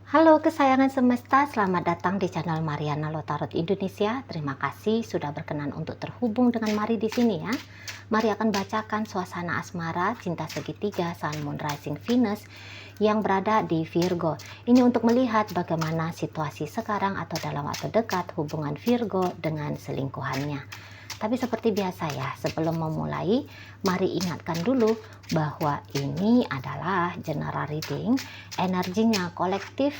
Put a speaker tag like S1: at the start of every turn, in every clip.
S1: Halo kesayangan semesta, selamat datang di channel Mariana Lotarot Indonesia. Terima kasih sudah berkenan untuk terhubung dengan Mari di sini ya. Mari akan bacakan suasana asmara cinta segitiga Sun Moon Rising Venus yang berada di Virgo. Ini untuk melihat bagaimana situasi sekarang atau dalam waktu dekat hubungan Virgo dengan selingkuhannya. Tapi seperti biasa ya, sebelum memulai, mari ingatkan dulu bahwa ini adalah general reading, energinya kolektif,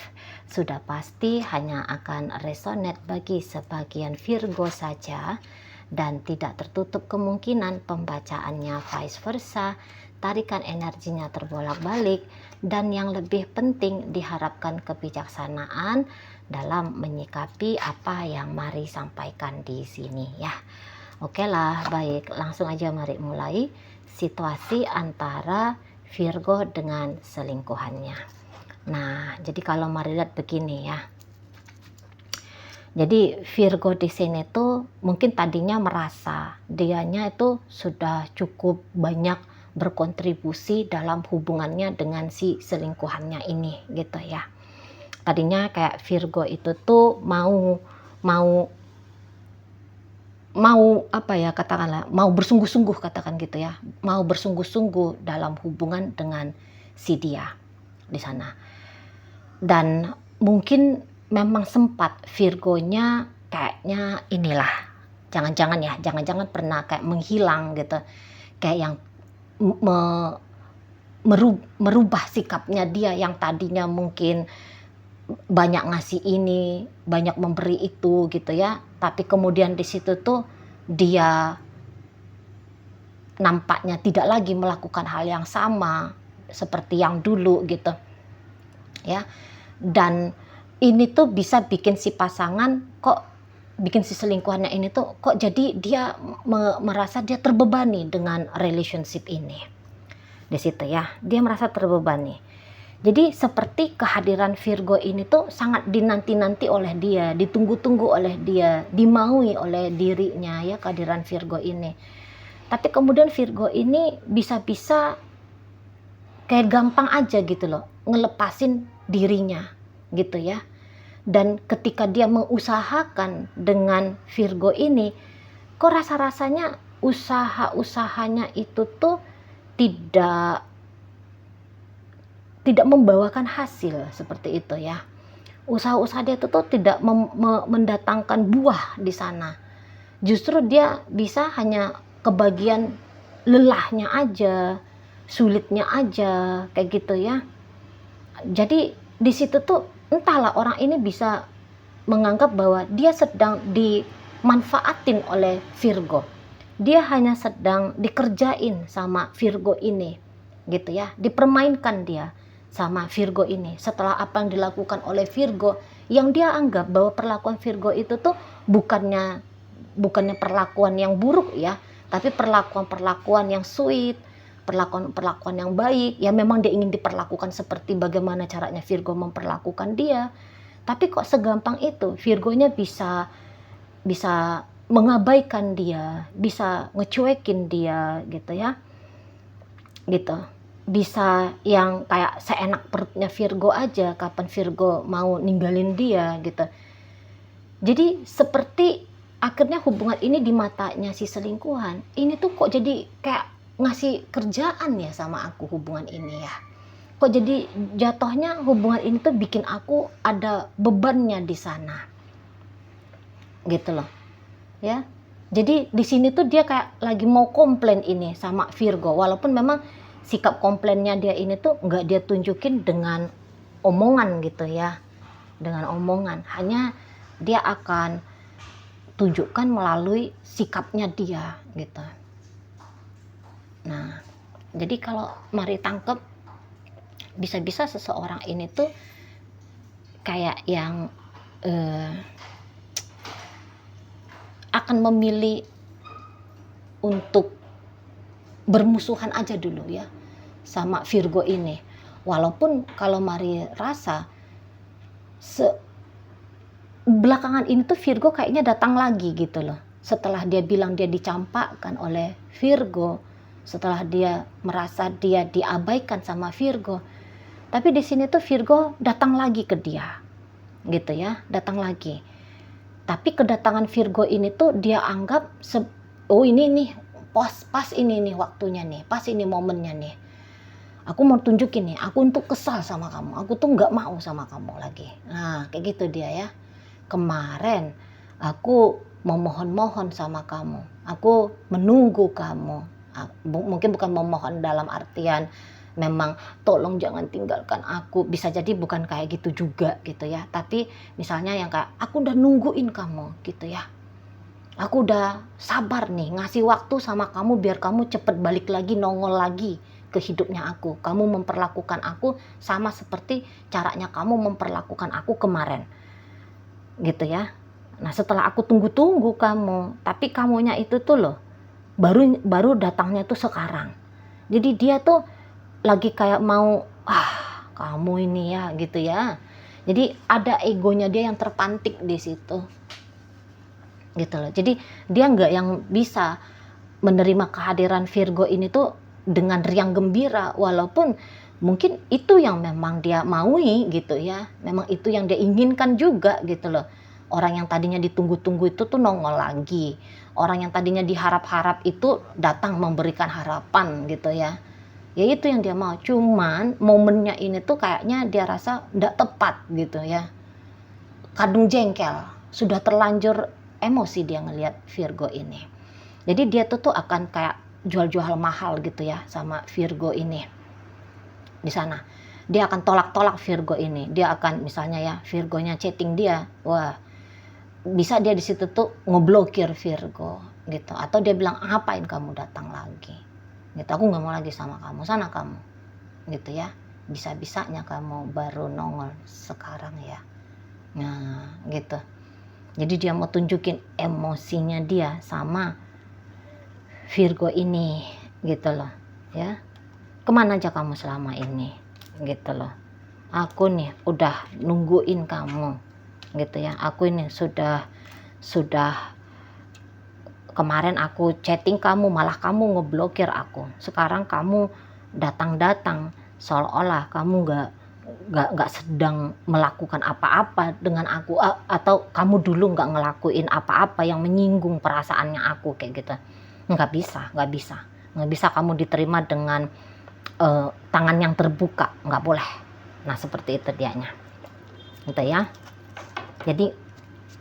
S1: sudah pasti hanya akan resonate bagi sebagian Virgo saja, dan tidak tertutup kemungkinan pembacaannya vice versa, tarikan energinya terbolak-balik, dan yang lebih penting diharapkan kebijaksanaan dalam menyikapi apa yang mari sampaikan di sini ya. Oke lah, baik, langsung aja mari mulai situasi antara Virgo dengan selingkuhannya. Nah, jadi kalau mari lihat begini ya. Jadi Virgo di sini tuh mungkin tadinya merasa dianya itu sudah cukup banyak berkontribusi dalam hubungannya dengan si selingkuhannya ini gitu ya. Tadinya kayak Virgo itu tuh mau apa ya, katakanlah mau bersungguh-sungguh, katakan gitu ya, mau bersungguh-sungguh dalam hubungan dengan si dia di sana. Dan mungkin memang sempat Virgonya kayaknya inilah, jangan-jangan pernah kayak menghilang gitu, kayak yang merubah sikapnya dia yang tadinya mungkin banyak ngasih ini, banyak memberi itu gitu ya. Tapi kemudian di situ tuh dia nampaknya tidak lagi melakukan hal yang sama seperti yang dulu gitu. Ya. Dan ini tuh bisa bikin si pasangan bikin si selingkuhannya ini tuh kok jadi dia merasa dia terbebani dengan relationship ini. Di situ ya, dia merasa terbebani. Jadi seperti kehadiran Virgo ini tuh sangat dinanti-nanti oleh dia, ditunggu-tunggu oleh dia, dimaui oleh dirinya ya kehadiran Virgo ini. Tapi kemudian Virgo ini bisa-bisa kayak gampang aja gitu loh, ngelepasin dirinya gitu ya. Dan ketika dia mengusahakan dengan Virgo ini, kok rasa-rasanya usaha-usahanya itu tuh tidak membawakan hasil seperti itu ya. Usaha-usaha dia itu tuh tidak mendatangkan buah di sana. Justru dia bisa hanya kebagian lelahnya aja, sulitnya aja, kayak gitu ya. Jadi di situ tuh entahlah orang ini bisa menganggap bahwa dia sedang dimanfaatin oleh Virgo. Dia hanya sedang dikerjain sama Virgo ini, gitu ya, dipermainkan dia sama Virgo ini setelah apa yang dilakukan oleh Virgo, yang dia anggap bahwa perlakuan Virgo itu tuh bukannya perlakuan yang buruk ya, tapi perlakuan yang sweet, perlakuan yang baik ya. Memang dia ingin diperlakukan seperti bagaimana caranya Virgo memperlakukan dia, tapi kok segampang itu Virgonya bisa mengabaikan dia, bisa ngecuekin dia gitu ya, gitu. Bisa yang kayak seenak perutnya Virgo aja kapan Virgo mau ninggalin dia gitu. Jadi seperti akhirnya hubungan ini di matanya si selingkuhan ini tuh kok jadi kayak ngasih kerjaan ya sama aku hubungan ini ya. Kok jadi jatuhnya hubungan ini tuh bikin aku ada bebannya di sana. Gitu loh. Ya. Jadi di sini tuh dia kayak lagi mau komplain ini sama Virgo, walaupun memang sikap komplainnya dia ini tuh nggak dia tunjukin dengan omongan gitu ya, dengan omongan, hanya dia akan tunjukkan melalui sikapnya dia gitu. Nah, jadi kalau mari tangkep, bisa-bisa seseorang ini tuh kayak yang akan memilih untuk bermusuhan aja dulu ya sama Virgo ini. Walaupun kalau mari rasa belakangan ini tuh Virgo kayaknya datang lagi gitu loh. Setelah dia bilang dia dicampakkan oleh Virgo, setelah dia merasa dia diabaikan sama Virgo, Tapi di sini tuh Virgo datang lagi ke dia, gitu ya, datang lagi. Tapi kedatangan Virgo ini tuh dia anggap oh ini nih pas ini nih waktunya nih, pas ini momennya nih. Aku mau tunjukin nih, aku untuk kesal sama kamu, aku tuh nggak mau sama kamu lagi. Nah kayak gitu dia ya. Kemarin aku memohon-mohon sama kamu, aku menunggu kamu. Mungkin bukan memohon dalam artian memang tolong jangan tinggalkan aku, bisa jadi bukan kayak gitu juga gitu ya, tapi misalnya yang kayak aku udah nungguin kamu gitu ya, aku udah sabar nih ngasih waktu sama kamu biar kamu cepet balik lagi, nongol lagi ke hidupnya aku. Kamu memperlakukan aku sama seperti caranya kamu memperlakukan aku kemarin gitu ya. Nah setelah aku tunggu-tunggu kamu, tapi kamunya itu tuh loh baru datangnya tuh sekarang. Jadi dia tuh lagi kayak mau kamu ini ya gitu ya. Jadi ada egonya dia yang terpantik di situ gitu loh. Jadi dia nggak yang bisa menerima kehadiran Virgo ini tuh dengan riang gembira, walaupun mungkin itu yang memang dia maui gitu ya, memang itu yang dia inginkan juga gitu loh. Orang yang tadinya ditunggu-tunggu itu tuh nongol lagi, orang yang tadinya diharap-harap itu datang memberikan harapan gitu ya. Ya itu yang dia mau, cuman momennya ini tuh kayaknya dia rasa nggak tepat gitu ya, kadung jengkel, sudah terlanjur emosi dia ngelihat Virgo ini. Jadi dia tuh akan kayak jual-jual mahal gitu ya sama Virgo ini di sana. Dia akan tolak-tolak Virgo ini. Dia akan misalnya ya Virgonya chatting dia, wah bisa dia di situ tuh ngeblokir Virgo gitu. Atau dia bilang ngapain kamu datang lagi? Gitu, aku nggak mau lagi sama kamu, sana kamu, gitu ya. Bisa-bisanya kamu baru nongol sekarang ya. Nah gitu. Jadi dia mau tunjukin emosinya dia sama Virgo ini gitu loh ya. Kemana aja kamu selama ini gitu loh, aku nih udah nungguin kamu gitu ya, aku ini sudah kemarin aku chatting kamu malah kamu ngeblokir aku, sekarang kamu datang seolah-olah kamu nggak sedang melakukan apa-apa dengan aku, atau kamu dulu nggak ngelakuin apa-apa yang menyinggung perasaannya aku kayak gitu. Nggak bisa kamu diterima dengan tangan yang terbuka, nggak boleh. Nah seperti itu dianya gitu ya. Jadi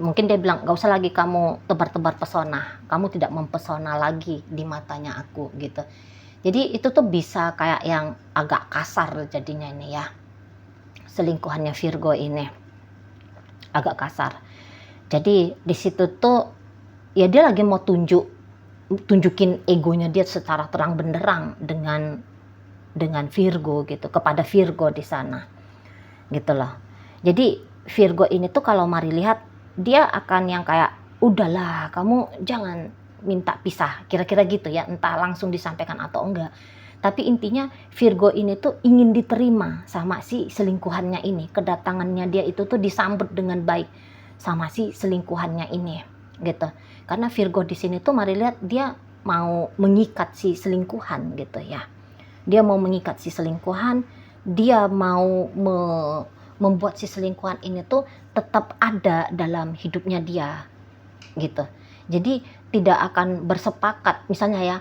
S1: mungkin dia bilang gak usah lagi kamu tebar-tebar pesona, kamu tidak mempesona lagi di matanya aku gitu. Jadi itu tuh bisa kayak yang agak kasar jadinya ini ya, selingkuhannya Virgo ini agak kasar. Jadi di situ tuh ya dia lagi mau tunjukin egonya dia secara terang benderang dengan Virgo gitu, kepada Virgo di sana gitu loh. Jadi Virgo ini tuh kalau mari lihat dia akan yang kayak udahlah kamu jangan minta pisah, kira-kira gitu ya, entah langsung disampaikan atau enggak, tapi intinya Virgo ini tuh ingin diterima sama si selingkuhannya ini, kedatangannya dia itu tuh disambut dengan baik sama si selingkuhannya ini gitu. Karena Virgo di sini tuh mari lihat dia mau mengikat si selingkuhan gitu ya. Dia mau mengikat si selingkuhan, dia mau membuat si selingkuhan ini tuh tetap ada dalam hidupnya dia gitu. Jadi tidak akan bersepakat, misalnya ya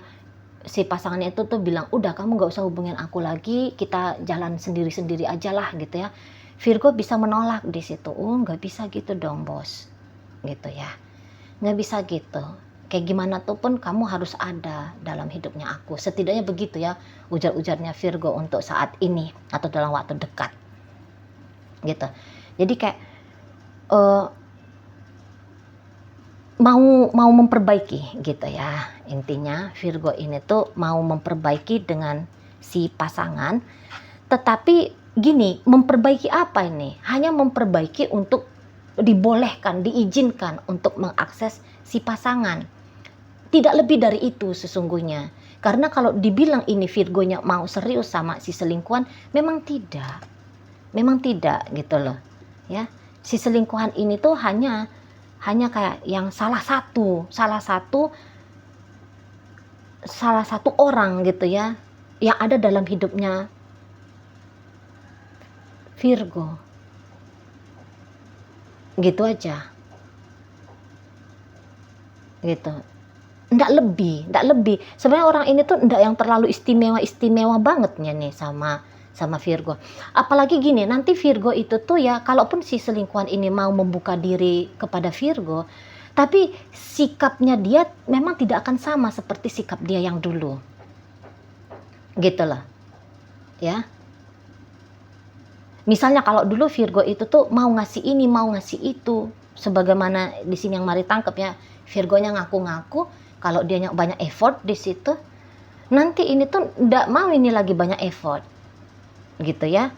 S1: si pasangannya itu tuh bilang udah kamu gak usah hubungin aku lagi, kita jalan sendiri-sendiri aja lah gitu ya. Virgo bisa menolak di situ, oh nggak bisa gitu dong bos gitu ya, nggak bisa gitu. Kayak gimana tuh pun kamu harus ada dalam hidupnya aku, setidaknya begitu ya ujar-ujarnya Virgo untuk saat ini atau dalam waktu dekat gitu. Jadi kayak mau memperbaiki gitu ya, intinya Virgo ini tuh mau memperbaiki dengan si pasangan. Tetapi gini, memperbaiki apa ini? Hanya memperbaiki untuk dibolehkan, diizinkan untuk mengakses si pasangan. Tidak lebih dari itu sesungguhnya. Karena kalau dibilang ini Virgonya mau serius sama si selingkuhan, memang tidak gitu loh ya. Si selingkuhan ini tuh hanya kayak yang salah satu orang gitu ya yang ada dalam hidupnya Virgo. Gitu aja. Gitu. Nggak lebih. Sebenarnya orang ini tuh nggak yang terlalu istimewa bangetnya nih sama Virgo. Apalagi gini, nanti Virgo itu tuh ya, kalaupun si selingkuhan ini mau membuka diri kepada Virgo, tapi sikapnya dia memang tidak akan sama seperti sikap dia yang dulu. Gitu loh. Ya. Misalnya kalau dulu Virgo itu tuh mau ngasih ini, mau ngasih itu, sebagaimana di sini yang Mari tangkap ya, Virgonya ngaku-ngaku kalau dia banyak effort di situ, nanti ini tuh ndak mau ini lagi banyak effort, gitu ya.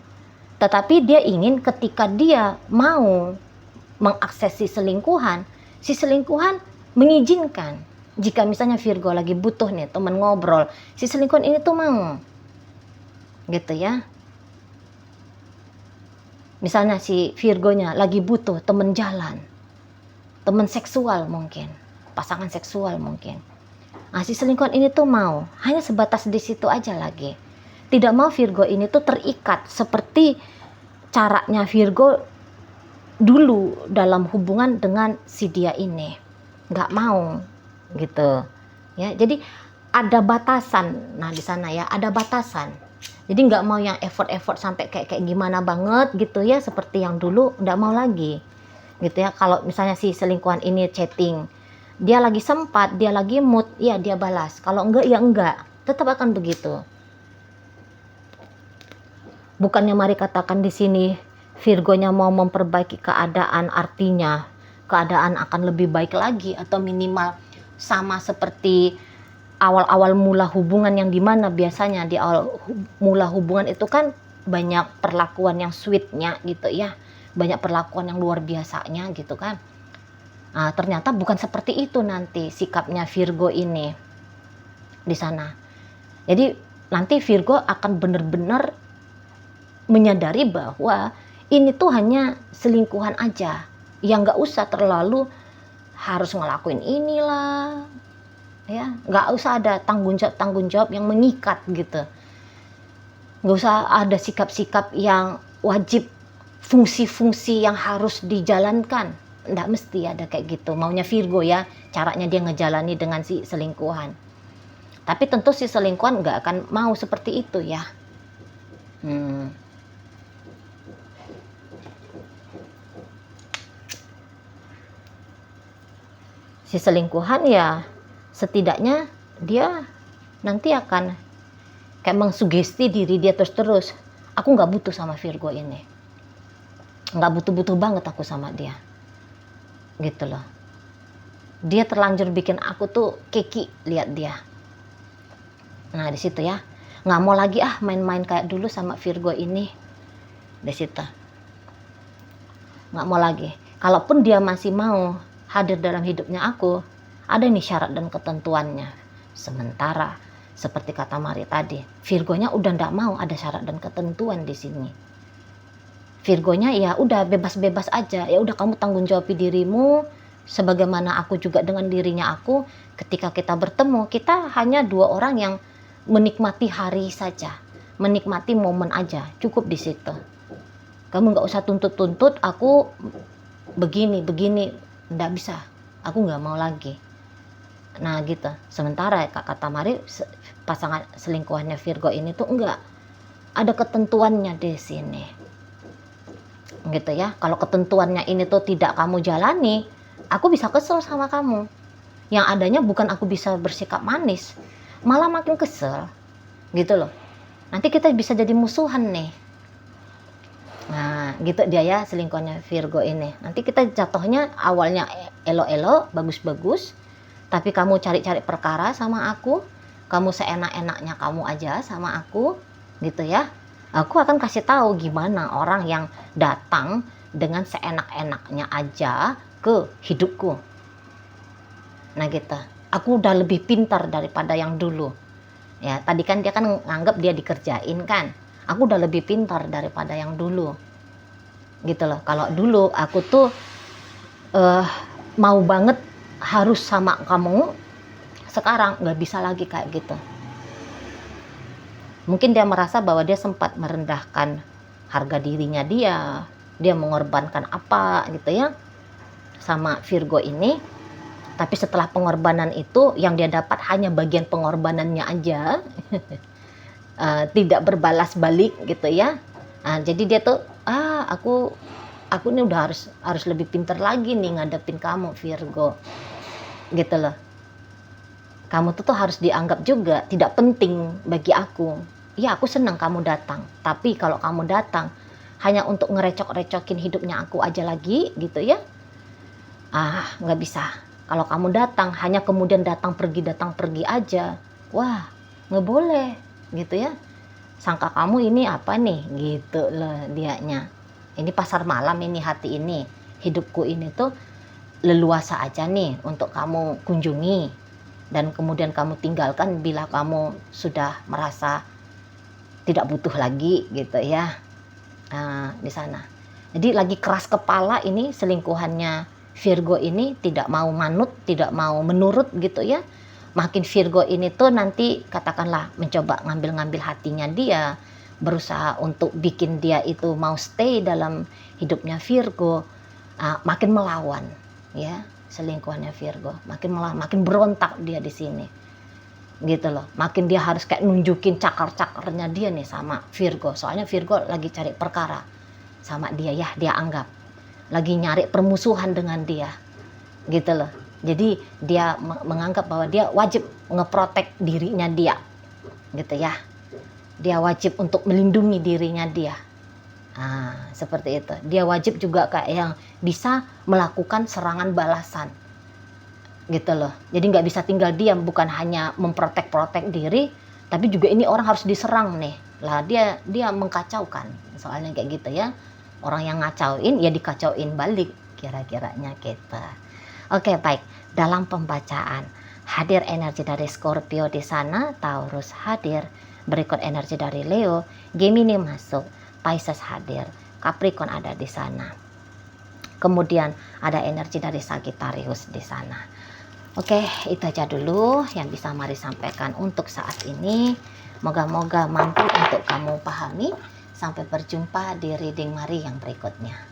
S1: Tetapi dia ingin ketika dia mau mengakses si selingkuhan mengizinkan. Jika misalnya Virgo lagi butuh nih teman ngobrol, si selingkuhan ini tuh mau, gitu ya. Misalnya si Virgonya lagi butuh teman jalan, teman seksual mungkin, pasangan seksual mungkin. Nah, si selingkuhan ini tuh mau, hanya sebatas di situ aja lagi. Tidak mau Virgo ini tuh terikat seperti caranya Virgo dulu dalam hubungan dengan si dia ini. Nggak mau, gitu. Ya, jadi ada batasan. Nah, di sana ya ada batasan. Jadi nggak mau yang effort sampai kayak gimana banget gitu ya, seperti yang dulu, nggak mau lagi. Gitu ya. Kalau misalnya si selingkuhan ini chatting, dia lagi sempat, dia lagi mood, ya dia balas. Kalau enggak, ya enggak. Tetap akan begitu. Bukannya Mari katakan di sini Virgonya mau memperbaiki keadaan, artinya keadaan akan lebih baik lagi, atau minimal sama seperti awal-awal mula hubungan, yang dimana biasanya di awal mula hubungan itu kan banyak perlakuan yang sweetnya gitu ya, banyak perlakuan yang luar biasanya gitu kan. Nah, ternyata bukan seperti itu nanti sikapnya Virgo ini di sana. Jadi nanti Virgo akan benar-benar menyadari bahwa ini tuh hanya selingkuhan aja, yang nggak usah terlalu harus ngelakuin inilah, ya nggak usah ada tanggung jawab yang mengikat gitu, nggak usah ada sikap-sikap yang wajib, fungsi-fungsi yang harus dijalankan. Nggak mesti ada kayak gitu maunya Virgo ya, caranya dia ngejalani dengan si selingkuhan. Tapi tentu si selingkuhan nggak akan mau seperti itu ya. Si selingkuhan ya setidaknya dia nanti akan kayak mengsugesti diri dia terus, aku nggak butuh sama Virgo ini, nggak butuh banget aku sama dia, gitu loh. Dia terlanjur bikin aku tuh keki lihat dia. Nah di situ ya, nggak mau lagi main-main kayak dulu sama Virgo ini. Di situ nggak mau lagi. Kalaupun dia masih mau hadir dalam hidupnya aku, ada nih syarat dan ketentuannya. Sementara seperti kata Mari tadi, Virgonya udah nggak mau ada syarat dan ketentuan di sini. Virgonya ya udah bebas-bebas aja, ya udah kamu tanggung jawab dirimu, sebagaimana aku juga dengan dirinya aku. Ketika kita bertemu, kita hanya dua orang yang menikmati hari saja, menikmati momen aja, cukup di situ. Kamu nggak usah tuntut aku begini, nggak bisa, aku nggak mau lagi. Nah gitu. Sementara kata Mari, pasangan selingkuhannya Virgo ini tuh enggak ada ketentuannya di sini, gitu ya. Kalau ketentuannya ini tuh tidak kamu jalani, aku bisa kesel sama kamu. Yang adanya bukan aku bisa bersikap manis, malah makin kesel, gitu loh. Nanti kita bisa jadi musuhan nih. Nah gitu dia ya, selingkuhannya Virgo ini. Nanti kita jatuhnya awalnya elo-elo, bagus-bagus, tapi kamu cari-cari perkara sama aku, kamu seenak-enaknya kamu aja sama aku, gitu ya. Aku akan kasih tahu gimana orang yang datang dengan seenak-enaknya aja ke hidupku. Nah gitu. Aku udah lebih pintar daripada yang dulu. Ya, tadi kan dia kan nganggap dia dikerjain kan. Aku udah lebih pintar daripada yang dulu. Gitu loh. Kalau dulu aku tuh mau banget harus sama kamu, sekarang nggak bisa lagi kayak gitu. Mungkin dia merasa bahwa dia sempat merendahkan harga dirinya dia mengorbankan apa gitu ya sama Virgo ini. Tapi setelah pengorbanan itu yang dia dapat hanya bagian pengorbanannya aja. Tidak berbalas balik gitu ya. Jadi dia tuh aku ini udah harus lebih pintar lagi nih ngadepin kamu Virgo gitu loh. Kamu tuh harus dianggap juga tidak penting bagi aku. Ya aku senang kamu datang, tapi kalau kamu datang hanya untuk ngerecok-recokin hidupnya aku aja lagi gitu ya, nggak bisa. Kalau kamu datang hanya kemudian datang pergi aja, wah nggak boleh gitu ya. Sangka kamu ini apa nih gitu loh dianya. Ini pasar malam ini, hati ini, hidupku ini tuh leluasa aja nih untuk kamu kunjungi dan kemudian kamu tinggalkan bila kamu sudah merasa tidak butuh lagi gitu ya. Di sana. Jadi lagi keras kepala ini selingkuhannya Virgo ini, tidak mau manut, tidak mau menurut gitu ya. Makin Virgo ini tuh nanti katakanlah mencoba ngambil-ngambil hatinya dia, berusaha untuk bikin dia itu mau stay dalam hidupnya Virgo, makin melawan ya selingkuhannya Virgo, makin melawan, makin berontak dia di sini gitu loh. Makin dia harus kayak nunjukin cakar-cakarnya dia nih sama Virgo, soalnya Virgo lagi cari perkara sama dia ya, dia anggap lagi nyari permusuhan dengan dia gitu loh. Jadi dia menganggap bahwa dia wajib ngeprotek dirinya dia gitu ya, dia wajib untuk melindungi dirinya dia. Seperti itu. Dia wajib juga kayak yang bisa melakukan serangan balasan gitu loh. Jadi nggak bisa tinggal diam, bukan hanya memprotek diri, tapi juga ini orang harus diserang nih lah. Dia mengkacaukan, soalnya kayak gitu ya. Orang yang ngacauin ya dikacauin balik, kira-kiranya kita. Oke, baik. Dalam pembacaan hadir energi dari Scorpio di sana, Taurus hadir, berikut energi dari Leo, Gemini masuk, Pisces hadir, Capricorn ada di sana. Kemudian ada energi dari Sagittarius di sana. Oke, itu aja dulu yang bisa Mari sampaikan untuk saat ini. Moga-moga mampu untuk kamu pahami. Sampai berjumpa di reading Mari yang berikutnya.